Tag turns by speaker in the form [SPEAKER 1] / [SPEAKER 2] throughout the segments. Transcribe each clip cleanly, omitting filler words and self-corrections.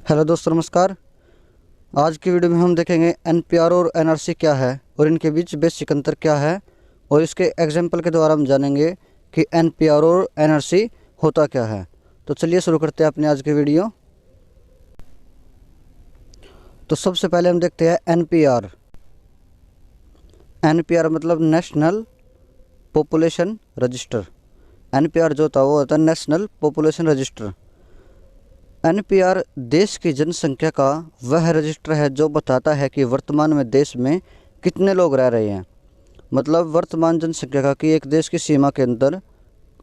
[SPEAKER 1] Hello दोस्तों, नमस्कार। आज की वीडियो में हम देखेंगे एनपीआर और एनआरसी क्या है और इनके बीच बेसिक अंतर क्या है, और इसके एग्जाम्पल के द्वारा हम जानेंगे कि एनपीआर और एनआरसी होता क्या है। तो चलिए शुरू करते हैं अपनी आज की वीडियो। तो सबसे पहले हम देखते हैं एनपीआर। एनपीआर मतलब नेशनल पॉपुलेशन रजिस्टर। एनपीआर जो होता है वो होता है नेशनल पॉपुलेशन रजिस्टर। एनपीआर देश की जनसंख्या का वह रजिस्टर है जो बताता है कि वर्तमान में देश में कितने लोग रह रहे हैं। मतलब वर्तमान जनसंख्या का कि एक देश की सीमा के अंदर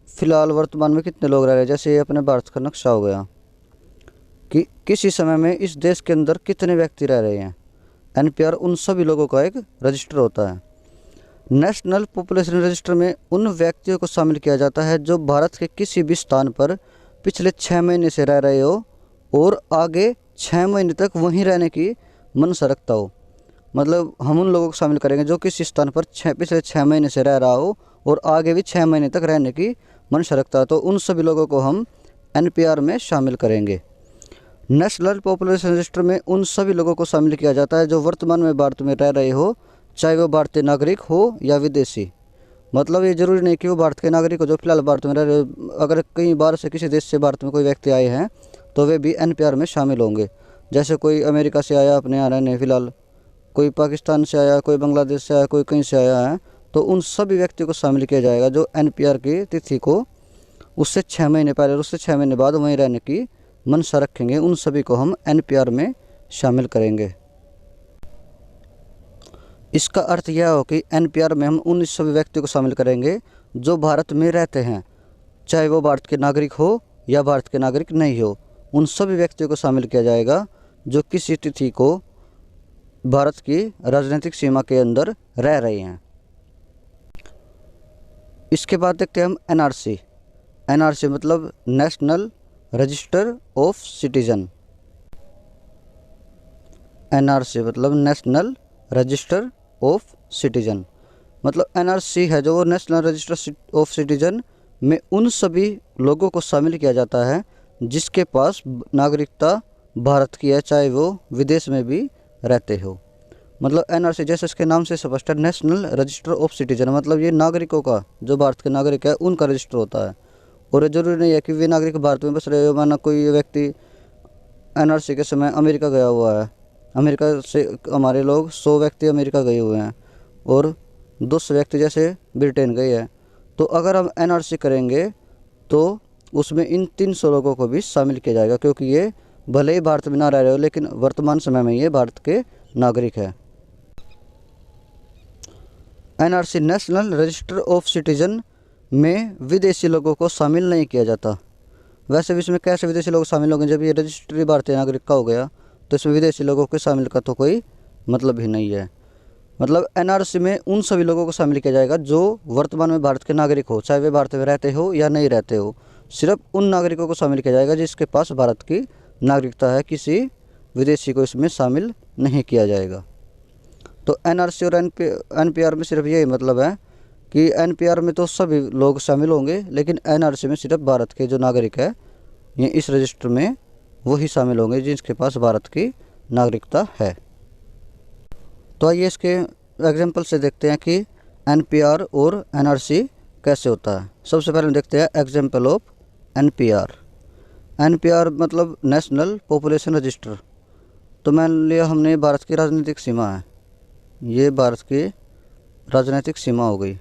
[SPEAKER 1] फ़िलहाल वर्तमान में कितने लोग रह रहे हैं। जैसे ये अपने भारत का नक्शा हो गया कि किसी समय में इस देश के अंदर कितने व्यक्ति रह रहे हैं। एनपीआर उन सभी लोगों का एक रजिस्टर होता है। नेशनल पॉपुलेशन रजिस्टर में उन व्यक्तियों को शामिल किया जाता है जो भारत के किसी भी स्थान पर पिछले 6 महीने से रह रहे हो और आगे 6 महीने तक वहीं रहने की मनसा रखता हो। मतलब हम उन लोगों को शामिल करेंगे जो किसी स्थान पर पिछले 6 महीने से रह रहा हो और आगे भी 6 महीने तक रहने की मनसा रखता है, तो उन सभी लोगों को हम एनपीआर में शामिल करेंगे। नेशनल पॉपुलेशन रजिस्टर में उन सभी लोगों को शामिल किया जाता है जो वर्तमान में भारत में रह रहे हो, चाहे वो भारतीय नागरिक हो या विदेशी। मतलब ये जरूरी नहीं कि वो भारत के नागरिक हो जो फिलहाल भारत में रह रहे हो। अगर कई बार से किसी देश से भारत में कोई व्यक्ति आए हैं तो वे भी एनपीआर में शामिल होंगे। जैसे कोई अमेरिका से आया अपने यहाँ रहने फिलहाल, कोई पाकिस्तान से आया, कोई बांग्लादेश से आया, कोई कहीं से आया है, तो उन सभी व्यक्तियों को शामिल किया जाएगा जो एनपीआर की तिथि को उससे 6 महीने पहले और उससे 6 महीने बाद वहीं रहने की मनसा रखेंगे। उन सभी को हम एनपीआर में शामिल करेंगे। इसका अर्थ यह हो कि एनपीआर में हम उन सभी व्यक्तियों को शामिल करेंगे जो भारत में रहते हैं, चाहे वो भारत के नागरिक हो या भारत के नागरिक नहीं हो। उन सभी व्यक्तियों को शामिल किया जाएगा जो किसी तिथि को भारत की राजनीतिक सीमा के अंदर रह रहे हैं। इसके बाद देखते हैं हम एनआरसी। एनआरसी मतलब national register of citizen. NRC मतलब नेशनल रजिस्टर ऑफ सिटीजन। मतलब एनआरसी है जो नेशनल रजिस्टर ऑफ सिटीजन में उन सभी लोगों को शामिल किया जाता है जिसके पास नागरिकता भारत की है, चाहे वो विदेश में भी रहते हो। मतलब एनआरसी जैसे इसके नाम से स्पष्ट है, नेशनल रजिस्टर ऑफ सिटीजन। मतलब ये नागरिकों का, जो भारत के नागरिक है उनका रजिस्टर होता है। और जरूरी नहीं है कि वे नागरिक भारत में बस रहे हो। माना कोई व्यक्ति एनआरसी के समय अमेरिका गया हुआ है, अमेरिका से हमारे लोग 100 व्यक्ति अमेरिका गए हुए हैं और 200 व्यक्ति जैसे ब्रिटेन गए हैं, तो अगर हम एनआरसी करेंगे तो उसमें इन 300 लोगों को भी शामिल किया जाएगा, क्योंकि ये भले ही भारत में ना रह रहे हो लेकिन वर्तमान समय में ये भारत के नागरिक है। NRC national register of citizen में विदेशी लोगों को शामिल नहीं किया जाता। वैसे भी इसमें कैसे विदेशी लोग शामिल होंगे, जब ये रजिस्ट्री भारतीय नागरिक का हो गया तो इसमें विदेशी लोगों के शामिल का तो कोई मतलब ही नहीं है। मतलब एनआरसी में उन सभी लोगों को शामिल किया जाएगा जो वर्तमान में भारत के नागरिक हो, चाहे वे भारत में रहते हो या नहीं रहते हो। सिर्फ उन नागरिकों को शामिल किया जाएगा जिसके पास भारत की नागरिकता है, किसी विदेशी को इसमें शामिल नहीं किया जाएगा। तो एनआरसी और एनपीआर में सिर्फ यही मतलब है कि एनपीआर में तो सभी लोग शामिल होंगे, लेकिन एनआरसी में सिर्फ भारत के जो नागरिक है ये इस रजिस्टर में वही शामिल होंगे जिसके पास भारत की नागरिकता है। तो आइए इसके एग्जाम्पल से देखते हैं कि एनपीआर और एनआरसी कैसे होता है। सबसे पहले देखते हैं एग्जाम्पल ऑफ एनपीआर। एनपीआर मतलब नेशनल पॉपुलेशन रजिस्टर। तो मान लिया हमने भारत की राजनीतिक सीमा है, ये भारत की राजनीतिक सीमा हो गई,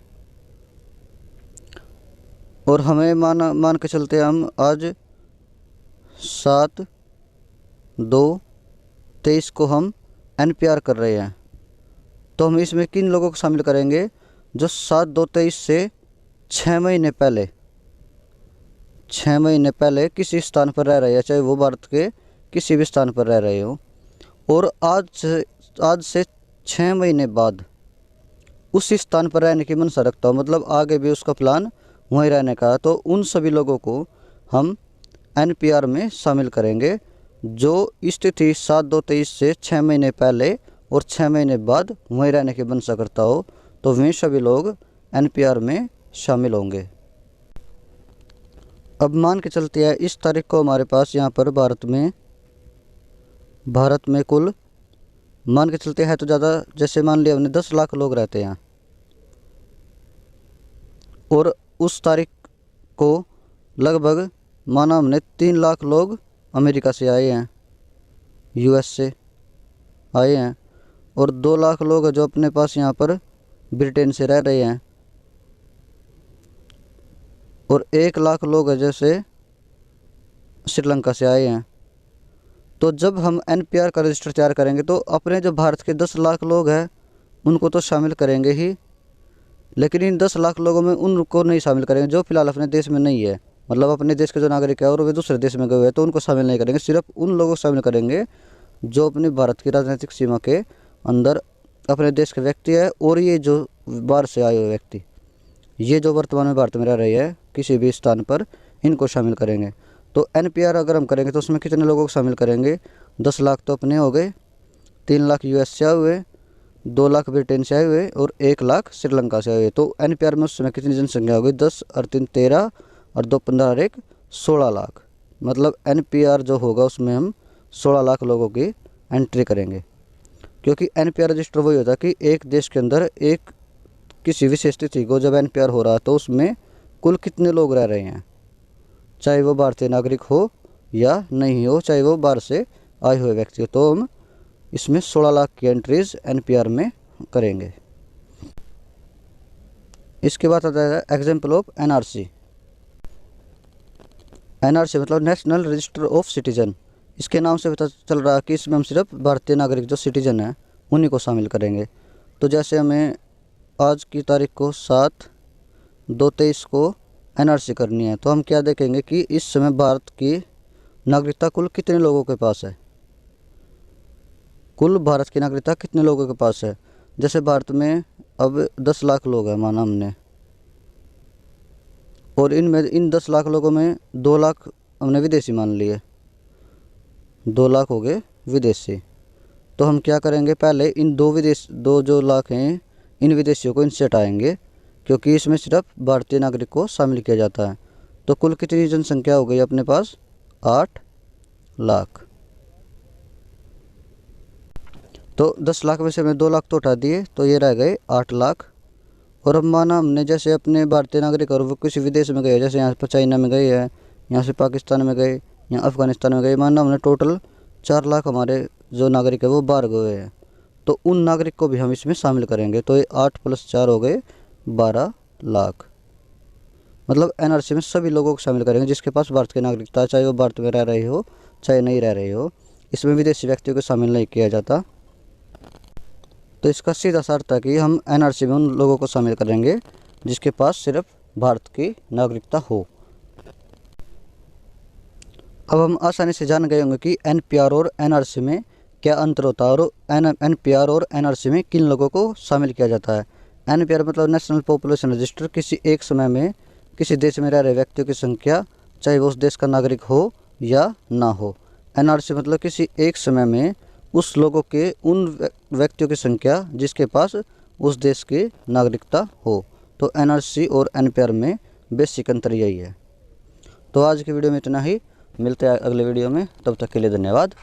[SPEAKER 1] और हमें मान के चलते हम आज 7/2/23 को हम एनपीआर कर रहे हैं। तो हम इसमें किन लोगों को शामिल करेंगे जो 7/2/23 से 6 महीने पहले किसी स्थान पर रह रहे हैं, चाहे वो भारत के किसी भी स्थान पर रह रहे हो, और आज से 6 महीने बाद उसी स्थान पर रहने की मनसा रखता हो। मतलब आगे भी उसका प्लान वहीं रहने का है। तो उन सभी लोगों को हम एनपीआर में शामिल करेंगे जो इस तिथि 7/2/23 से 6 महीने पहले और 6 महीने बाद वहीं रहने की मनसा करता हो, तो वे सभी लोग एनपीआर में शामिल होंगे। अब मान के चलते हैं इस तारीख को हमारे पास यहाँ पर भारत में भारत में कुल मान के चलते हैं तो ज़्यादा, जैसे मान लिया हमने 10 लाख लोग रहते हैं और उस तारीख को लगभग माना हमने 3 लाख लोग अमेरिका से आए हैं, यूएस से आए हैं, और 2 लाख लोग जो अपने पास यहाँ पर ब्रिटेन से रह रहे हैं, और 1 लाख लोग जैसे श्रीलंका से आए हैं। तो जब हम एनपीआर का रजिस्टर तैयार करेंगे तो अपने जो भारत के 10 लाख लोग हैं उनको तो शामिल करेंगे ही, लेकिन इन 10 लाख लोगों में उनको नहीं शामिल करेंगे जो फिलहाल अपने देश में नहीं है, मतलब अपने देश के जो नागरिक है और वे दूसरे देश में गए हुए हैं तो उनको शामिल नहीं करेंगे। सिर्फ उन लोगों को शामिल करेंगे जो अपने भारत की राजनीतिक सीमा के अंदर अपने देश के व्यक्ति है, और ये जो बाहर से आए हुए व्यक्ति, ये जो वर्तमान में भारत में रह रहे हैं किसी भी स्थान पर, इनको शामिल करेंगे। तो एनपीआर अगर हम करेंगे तो उसमें कितने लोगों को शामिल करेंगे? 10 लाख तो अपने हो गए, 3 लाख यूएस से आए हुए, 2 लाख ब्रिटेन से आए हुए और 1 लाख श्रीलंका से आए हुए। तो एनपीआर में उस समय कितनी जनसंख्या हो गई? 10 और 3 13 और 2 15 और 1 16 लाख। मतलब एनपीआर जो होगा उसमें हम 16 लाख लोगों की एंट्री करेंगे, क्योंकि एनपीआर रजिस्टर वही होता है कि एक देश के अंदर एक किसी विशेष तिथि को जब एनपीआर हो रहा है तो उसमें कुल कितने लोग रह रहे हैं, चाहे वो भारतीय नागरिक हो या नहीं हो, चाहे वो बाहर से आए हुए व्यक्ति हो। तो हम इसमें 16 लाख की एंट्रीज एनपीआर में करेंगे। इसके बाद आता है एग्जाम्पल ऑफ एनआरसी। एनआरसी मतलब नेशनल रजिस्टर ऑफ सिटीजन। इसके नाम से पता चल रहा है कि इसमें हम सिर्फ भारतीय नागरिक जो सिटीजन है उन्हीं को शामिल करेंगे। तो जैसे हमें आज की तारीख को 7/2/23 को एनआरसी करनी है, तो हम क्या देखेंगे कि इस समय भारत की नागरिकता कुल कितने लोगों के पास है, कुल भारत की नागरिकता कितने लोगों के पास है। जैसे भारत में अब 10 लाख लोग हैं माना हमने, और इन 10 लाख लोगों में 2 लाख हमने विदेशी मान लिए, 2 लाख हो गए विदेशी। तो हम क्या करेंगे, पहले इन 2 जो लाख हैं इन विदेशियों को इनसे हटाएंगे, क्योंकि इसमें सिर्फ भारतीय नागरिक को शामिल किया जाता है। तो कुल कितनी जनसंख्या हो गई अपने पास? 8 लाख। तो 10 लाख में से हमने 2 लाख तो हटा दिए, तो ये रह गए 8 लाख। और अब माना हमने जैसे अपने भारतीय नागरिक और वो किसी विदेश में गए, जैसे यहाँ पर चाइना में गए हैं, यहाँ से पाकिस्तान में गए, यहाँ अफ़गानिस्तान में गए, माना हमने टोटल 4 लाख हमारे जो नागरिक है वो बाहर गए हैं, तो उन नागरिक को भी हम इसमें शामिल करेंगे। तो ये 8 + 4 हो गए 12 लाख। मतलब एनआरसी में सभी लोगों को शामिल करेंगे जिसके पास भारत की नागरिकता, चाहे वो भारत में रह रहे हो चाहे नहीं रह रहे हो। इसमें विदेशी व्यक्तियों को शामिल नहीं किया जाता। तो इसका सीधा सा अर्थ है कि हम एनआरसी में उन लोगों को शामिल करेंगे जिसके पास सिर्फ भारत की नागरिकता हो। अब हम आसानी से जान गए होंगे कि एनपीआर और एनआरसी में क्या अंतर होता है, और एनपीआर और एनआरसी में किन लोगों को शामिल किया जाता है। एनपीआर मतलब नेशनल पॉपुलेशन रजिस्टर, किसी एक समय में किसी देश में रह रहे व्यक्तियों की संख्या, चाहे वो उस देश का नागरिक हो या ना हो। एनआरसी मतलब किसी एक समय में उस लोगों के उन व्यक्तियों की संख्या जिसके पास उस देश की नागरिकता हो। तो एनआरसी और एनपीआर में बेसिक अंतर यही है। तो आज की वीडियो में इतना ही, मिलते हैं अगले वीडियो में, तब तक के लिए धन्यवाद।